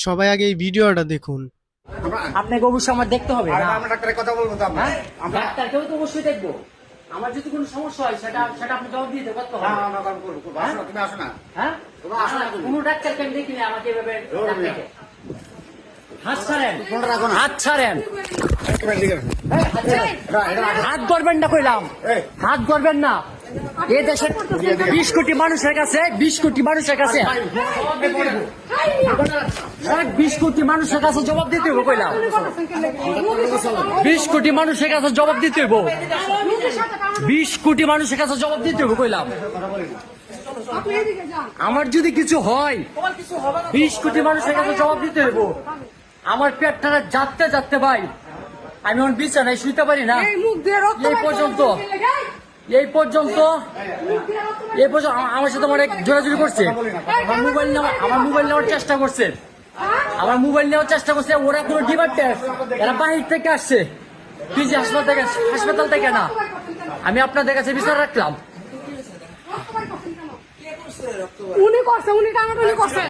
সবাই আগে এই ভিডিওটা দেখুন। আপনাকে অবশ্যই আমার দেখতে হবে। আমরা ডাক্তারের কথা বলবো তো আমরা। ডাক্তারকেও তো অবশ্যই দেখবো। আমার যদি কোনো সমস্যা হয় সেটা আপনি জবাব দিতে করতে হবে। হ্যাঁ, আমরা করবো, করবো। আসো না, তুমি আসো না। হ্যাঁ, তুমি আসো না তুমি। কোনো ডাক্তারকে আমি দেখিনি আমাকে এভাবে ডাক্তারকে। হাত ছাড়েন, ফোনটা রাখো না। হাত ছাড়েন, একেবারে দিকে রাখো। হাত ধরবেন না কইলাম, এই। হাত ধরবেন না। এই দেশের 20 কোটি মানুষের কাছে 20 কোটি মানুষের কাছে 20 কোটি মানুষের কাছে জবাব দিতে হইব কইলাম। 20 কোটি মানুষের কাছে জবাব দিতে হইব। 20 কোটি মানুষের কাছে জবাব দিতে হইব কইলাম। আমার যদি কিছু হয় 20 কোটি মানুষের কাছে জবাব দিতে হইব। আমার পেটটা যাতে যাতে ভাই, আমি এখন বিছানায় শুইতে পারি না। এই পর্যন্ত আমার সাথে অনেক জোরাজুরি করছে। আমার মোবাইল নেওয়ার চেষ্টা করছে। ওরা কোনো ডিমান্ড টেস্ট, এরা বাহির থেকে আসছে, পিজি হাসপাতাল থেকে না। আমি আপনাদের কাছে বিচার রাখলাম। উনি করছে, উনি টানাটানি করছে।